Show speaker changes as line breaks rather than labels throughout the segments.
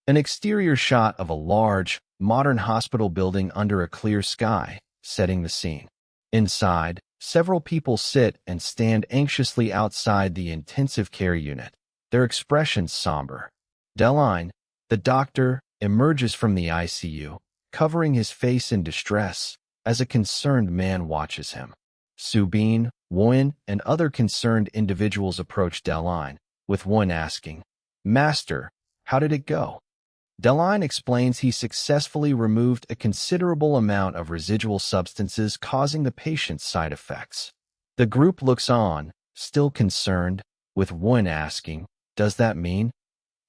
An exterior shot of a large, modern hospital building under a clear sky, setting the scene. Inside, several people sit and stand anxiously outside the intensive care unit, their expressions somber. Deline, the doctor, emerges from the ICU, covering his face in distress, as a concerned man watches him. Subin, Woon, and other concerned individuals approach Deline, with Woon asking, "Master, how did it go?" Deline explains he successfully removed a considerable amount of residual substances causing the patient's side effects. The group looks on, still concerned, with Woon asking, "Does that mean?"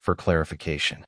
For clarification.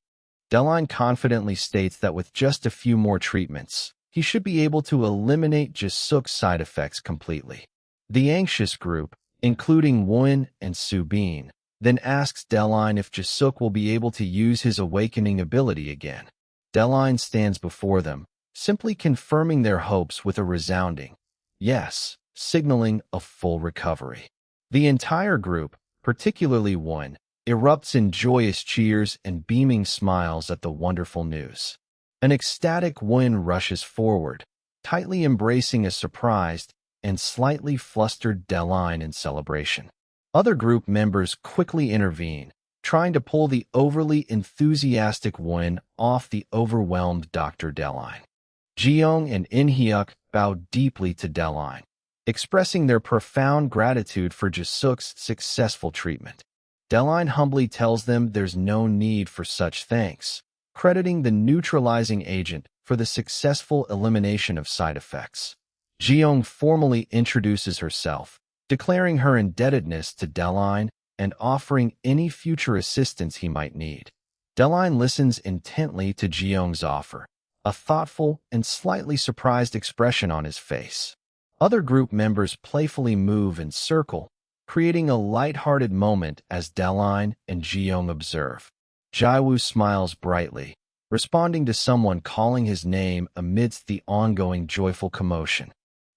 Deline confidently states that with just a few more treatments, he should be able to eliminate Jisuk's side effects completely. The anxious group, including Woon and Subin, then asks Deline if Jisuk will be able to use his awakening ability again. Deline stands before them, simply confirming their hopes with a resounding yes, signaling a full recovery. The entire group, particularly Woon, erupts in joyous cheers and beaming smiles at the wonderful news. An ecstatic Woon rushes forward, tightly embracing a surprised and slightly flustered Deline in celebration. Other group members quickly intervene, trying to pull the overly enthusiastic Woon off the overwhelmed Dr. Deline. Jiyong and In-hyuk bow deeply to Deline, expressing their profound gratitude for Jisuk's successful treatment. Deline humbly tells them there's no need for such thanks, crediting the neutralizing agent for the successful elimination of side effects. Jiyong formally introduces herself, declaring her indebtedness to Deline and offering any future assistance he might need. Deline listens intently to Jiyong's offer, a thoughtful and slightly surprised expression on his face. Other group members playfully move and circle, creating a light-hearted moment as Deline and Jiyong observe. Jiwoo smiles brightly, responding to someone calling his name amidst the ongoing joyful commotion.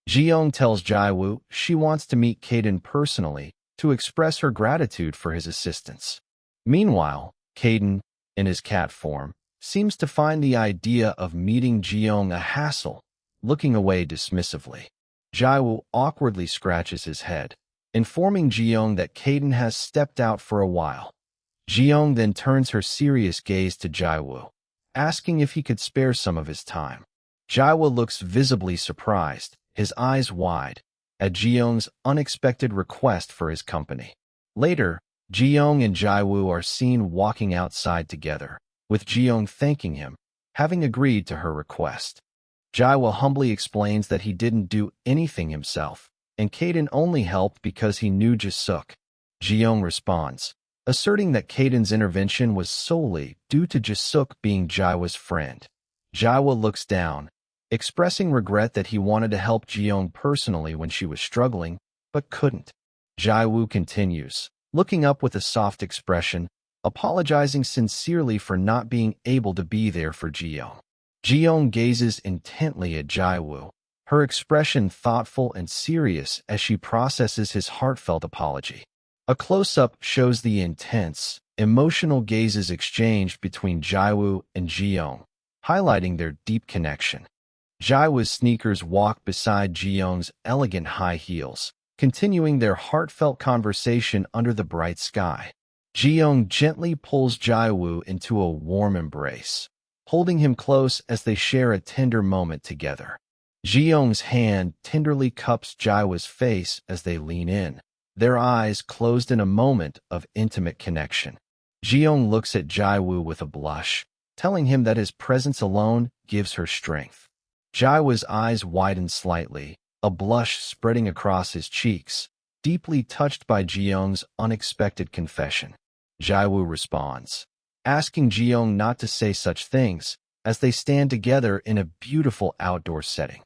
Jiyong tells Jiwoo she wants to meet Kaden personally to express her gratitude for his assistance. Meanwhile, Kaden, in his cat form, seems to find the idea of meeting Jiyong a hassle, looking away dismissively. Jiwoo awkwardly scratches his head, informing Jiyong that Kaden has stepped out for a while. Jiyong then turns her serious gaze to Jiwoo, asking if he could spare some of his time. Jiwoo looks visibly surprised, his eyes wide, at Jiyong's unexpected request for his company. Later, Jiyong and Jiwoo are seen walking outside together, with Jiyong thanking him, having agreed to her request. Jiwoo humbly explains that he didn't do anything himself, and Kaden only helped because he knew Jisuk. Jiyong responds, asserting that Kaden's intervention was solely due to Jisuk being Jiwoo's friend. Jiwoo looks down, expressing regret that he wanted to help Jiyong personally when she was struggling, but couldn't. Jiwoo continues, looking up with a soft expression, apologizing sincerely for not being able to be there for Jiyong. Jiyong gazes intently at Jiwoo, her expression thoughtful and serious as she processes his heartfelt apology. A close-up shows the intense, emotional gazes exchanged between Jiwoo and Jiyong, highlighting their deep connection. Jiwoo's sneakers walk beside Jiyong's elegant high heels, continuing their heartfelt conversation under the bright sky. Jiyong gently pulls Jiwoo into a warm embrace, holding him close as they share a tender moment together. Jiyong's hand tenderly cups Jiwoo's face as they lean in, their eyes closed in a moment of intimate connection. Jiyong looks at Jiwoo with a blush, telling him that his presence alone gives her strength. Jiwoo's eyes widen slightly, a blush spreading across his cheeks, deeply touched by Jiyong's unexpected confession. Jiwoo responds, asking Jiyong not to say such things, as they stand together in a beautiful outdoor setting.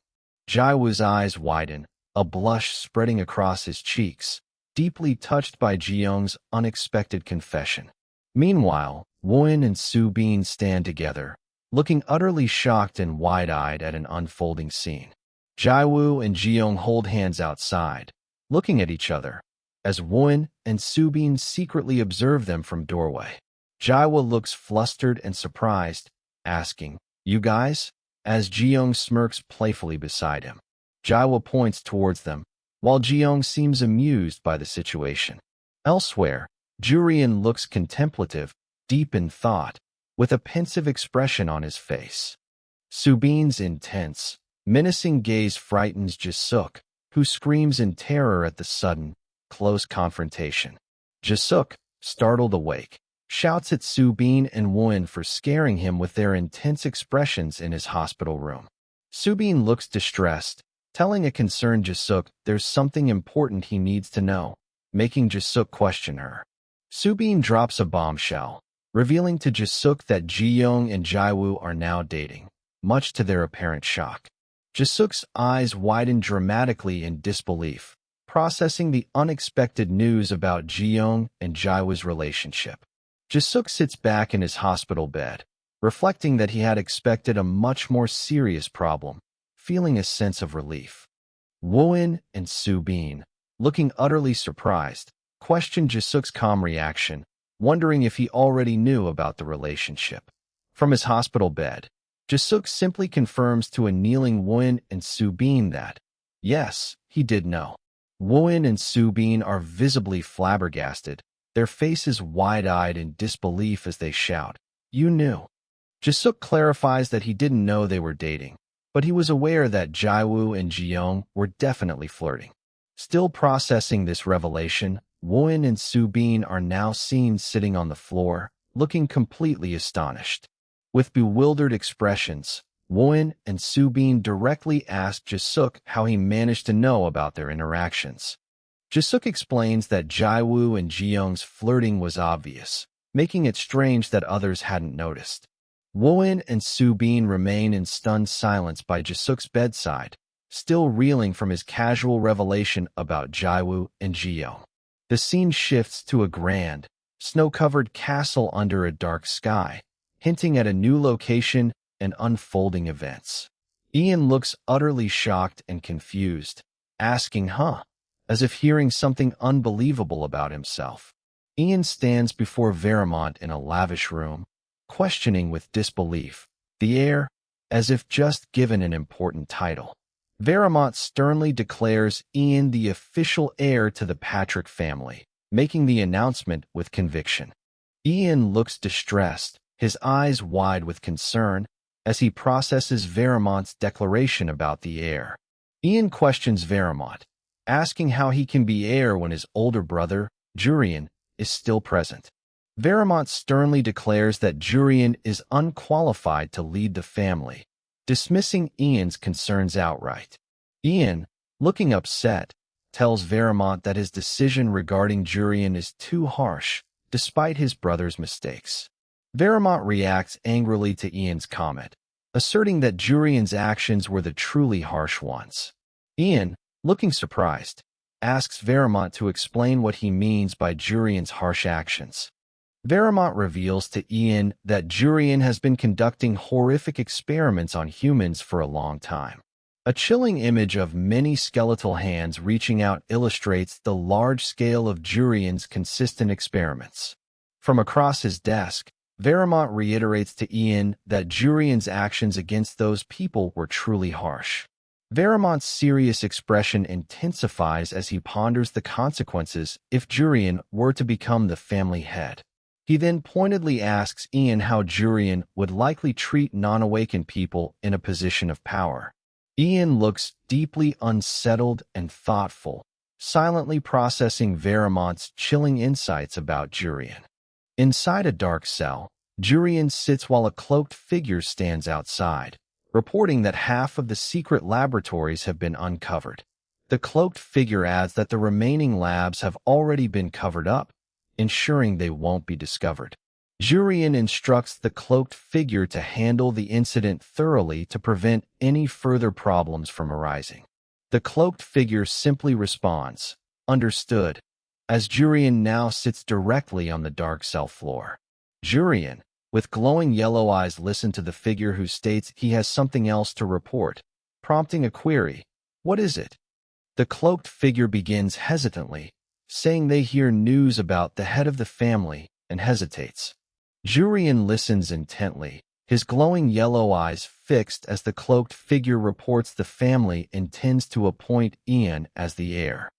Jiwoo's eyes widen, a blush spreading across his cheeks, deeply touched by Jiyong's unexpected confession. Meanwhile, Woon and Subin stand together, looking utterly shocked and wide-eyed at an unfolding scene. Jiwoo and Jiyong hold hands outside, looking at each other, as Woon and Subin secretly observe them from doorway. Jiwoo looks flustered and surprised, asking, "You guys?" as Jiyong smirks playfully beside him. Jiwoo points towards them, while Jiyong seems amused by the situation. Elsewhere, Jurion looks contemplative, deep in thought, with a pensive expression on his face. Subin's intense, menacing gaze frightens Jisuk, who screams in terror at the sudden, close confrontation. Jisuk, startled awake, shouts at Subin and Wooin for scaring him with their intense expressions in his hospital room. Subin looks distressed, telling a concerned Jisuk there's something important he needs to know, making Jisuk question her. Subin drops a bombshell, revealing to Jisuk that Jiyong and Jiwoo are now dating, much to their apparent shock. Jisuk's eyes widen dramatically in disbelief, processing the unexpected news about Jiyong and Jiwoo's relationship. Jisuk sits back in his hospital bed, reflecting that he had expected a much more serious problem, feeling a sense of relief. Wooin and Subin, looking utterly surprised, questioned Jisuk's calm reaction, wondering if he already knew about the relationship. From his hospital bed, Jisuk simply confirms to a kneeling Wooin and Subin that, yes, he did know. Wooin and Subin are visibly flabbergasted, their faces wide-eyed in disbelief as they shout, "You knew." Jisuk clarifies that he didn't know they were dating, but he was aware that Jiwoo and Jiyong were definitely flirting. Still processing this revelation, Wooin and Subin are now seen sitting on the floor, looking completely astonished. With bewildered expressions, Wooin and Subin directly ask Jisuk how he managed to know about their interactions. Jisuk explains that Jiwoo and Jiyong's flirting was obvious, making it strange that others hadn't noticed. Wooin and Subin remain in stunned silence by Jisuk's bedside, still reeling from his casual revelation about Jiwoo and Jiyong. The scene shifts to a grand, snow-covered castle under a dark sky, hinting at a new location and unfolding events. Ian looks utterly shocked and confused, asking, as if hearing something unbelievable about himself. Ian stands before Veramonte in a lavish room, questioning with disbelief, the heir, as if just given an important title. Veramonte sternly declares Ian the official heir to the Patrick family, making the announcement with conviction. Ian looks distressed, his eyes wide with concern, as he processes Veramonte's declaration about the heir. Ian questions Veramonte, asking how he can be heir when his older brother, Jurion, is still present. Veramonte sternly declares that Jurion is unqualified to lead the family, dismissing Ian's concerns outright. Ian, looking upset, tells Veramonte that his decision regarding Jurion is too harsh, despite his brother's mistakes. Veramonte reacts angrily to Ian's comment, asserting that Jurion's actions were the truly harsh ones. Ian, looking surprised, asks Veramonte to explain what he means by Jurion's harsh actions. Veramonte reveals to Ian that Jurion has been conducting horrific experiments on humans for a long time. A chilling image of many skeletal hands reaching out illustrates the large scale of Jurion's consistent experiments. From across his desk, Veramonte reiterates to Ian that Jurion's actions against those people were truly harsh. Veramonte's serious expression intensifies as he ponders the consequences if Jurion were to become the family head. He then pointedly asks Ian how Jurion would likely treat non-awakened people in a position of power. Ian looks deeply unsettled and thoughtful, silently processing Veramonte's chilling insights about Jurion. Inside a dark cell, Jurion sits while a cloaked figure stands outside, reporting that half of the secret laboratories have been uncovered. The cloaked figure adds that the remaining labs have already been covered up, ensuring they won't be discovered. Jurion instructs the cloaked figure to handle the incident thoroughly to prevent any further problems from arising. The cloaked figure simply responds, "Understood," as Jurion now sits directly on the dark cell floor. Jurion, with glowing yellow eyes, listens to the figure who states he has something else to report, prompting a query. "What is it?" The cloaked figure begins hesitantly, saying they hear news about the head of the family, and hesitates. Jurion listens intently, his glowing yellow eyes fixed as the cloaked figure reports the family intends to appoint Ian as the heir.